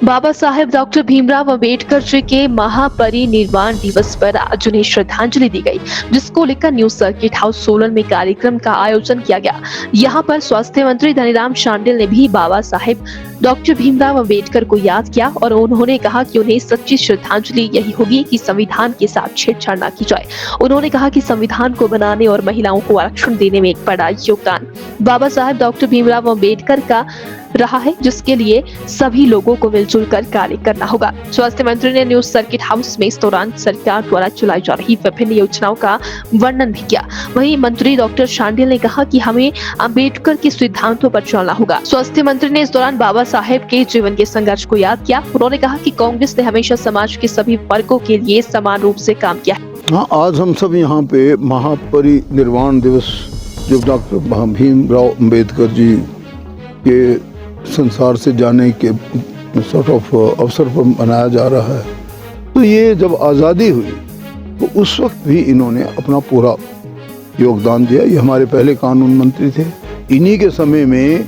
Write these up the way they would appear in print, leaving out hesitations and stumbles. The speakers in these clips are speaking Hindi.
बाबा साहेब डॉक्टर भीमराव अंबेडकर जी के महापरिनिर्वाण दिवस पर आज उन्हें श्रद्धांजलि दी गई, जिसको लेकर न्यू सर्किट हाउस सोलन में कार्यक्रम का आयोजन किया गया। यहाँ पर स्वास्थ्य मंत्री धनीराम शांडिल ने भी बाबा साहेब डॉक्टर भीमराव अंबेडकर को याद किया और उन्होंने कहा कि उन्हें सच्ची श्रद्धांजलि यही होगी कि संविधान के साथ छेड़छाड़ न की जाए। उन्होंने कहा कि संविधान को बनाने और महिलाओं को आरक्षण देने में एक बड़ा योगदान बाबा साहेब डॉक्टर भीमराव अंबेडकर का रहा है, जिसके लिए सभी लोगों को मिलजुल कर कार्य करना होगा। स्वास्थ्य मंत्री ने न्यूज सर्किट हाउस में इस दौरान सरकार द्वारा चलाई जा रही विभिन्न योजनाओं का वर्णन भी किया। वहीं मंत्री डॉक्टर शांडिल ने कहा कि हमें अंबेडकर के सिद्धांतों पर चलना होगा। स्वास्थ्य मंत्री ने इस दौरान बाबा साहेब के जीवन के संघर्ष को याद किया। उन्होंने कहा कि कांग्रेस ने हमेशा समाज के सभी वर्गों के लिए समान रूप से काम किया है। हाँ, आज हम सब यहाँ पे महापरिनिर्वाण दिवस जो डॉक्टर भीमराव अंबेडकर जी के संसार से जाने के सॉर्ट ऑफ अवसर पर मनाया जा रहा है। तो ये जब आज़ादी हुई तो उस वक्त भी इन्होंने अपना पूरा योगदान दिया। ये हमारे पहले कानून मंत्री थे। इन्हीं के समय में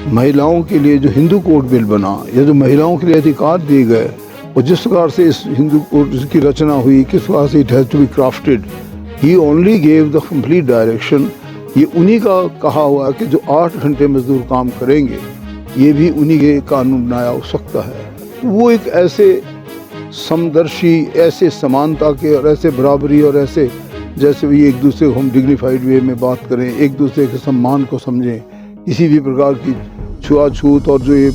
महिलाओं के लिए जो हिंदू कोड बिल बना या जो महिलाओं के लिए अधिकार दिए गए और जिस प्रकार से इस हिंदू कोड की रचना हुई, किस प्रकार से it has to be crafted, he only gave the complete direction. ये उन्हीं का कहा हुआ कि जो 8 घंटे मजदूर काम करेंगे, ये भी उन्हीं के कानून बनाया हो सकता है। तो वो एक ऐसे समदर्शी, ऐसे समानता के और ऐसे बराबरी और ऐसे जैसे भी एक दूसरे को हम डिग्निफाइड वे में बात करें, एक दूसरे के सम्मान को समझें, किसी भी प्रकार की छुआछूत और जो ये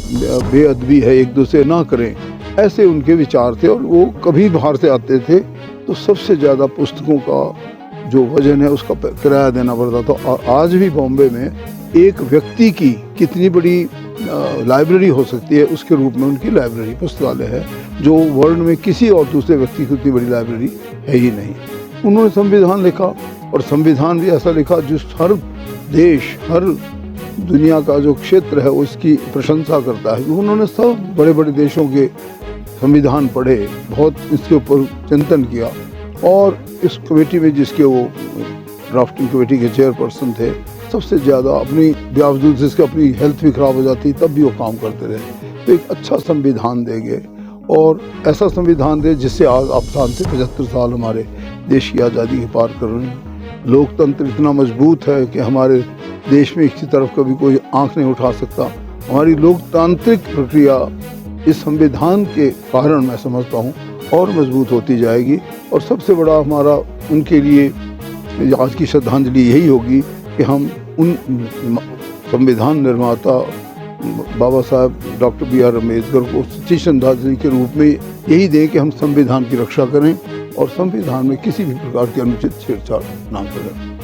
बेअदबी है एक दूसरे ना करें, ऐसे उनके विचार थे। और वो कभी बाहर से आते थे तो सबसे ज़्यादा पुस्तकों का जो वजन है उसका किराया देना पड़ता था। और आज भी बॉम्बे में एक व्यक्ति की कितनी बड़ी लाइब्रेरी हो सकती है, उसके रूप में उनकी लाइब्रेरी पुस्तकालय है, जो वर्ल्ड में किसी और दूसरे व्यक्ति की उतनी बड़ी लाइब्रेरी है ही नहीं। उन्होंने संविधान लिखा और संविधान भी ऐसा लिखा जिस हर देश, हर दुनिया का जो क्षेत्र है उसकी प्रशंसा करता है। उन्होंने सब बड़े बड़े देशों के संविधान पढ़े, बहुत इसके ऊपर चिंतन किया। और इस कमेटी में जिसके वो ड्राफ्टिंग कमेटी के चेयरपर्सन थे, सबसे ज़्यादा अपनी बावजूद जिसकी अपनी हेल्थ भी ख़राब हो जाती तब भी वो काम करते रहे। तो एक अच्छा संविधान देंगे और ऐसा संविधान दे जिससे आज आप से 75 साल हमारे देश की आज़ादी के पार कर रहे हैं। लोकतंत्र इतना मजबूत है कि हमारे देश में किसी तरफ कभी कोई आंख नहीं उठा सकता। हमारी लोकतांत्रिक प्रक्रिया इस संविधान के कारण मैं समझता हूँ और मजबूत होती जाएगी। और सबसे बड़ा हमारा उनके लिए आज की श्रद्धांजलि यही होगी कि हम उन संविधान निर्माता बाबा साहब डॉक्टर BR अम्बेडकर को सच्ची श्रद्धांजलि के रूप में यही दें कि हम संविधान की रक्षा करें और संविधान में किसी भी प्रकार की अनुचित छेड़छाड़ ना करें।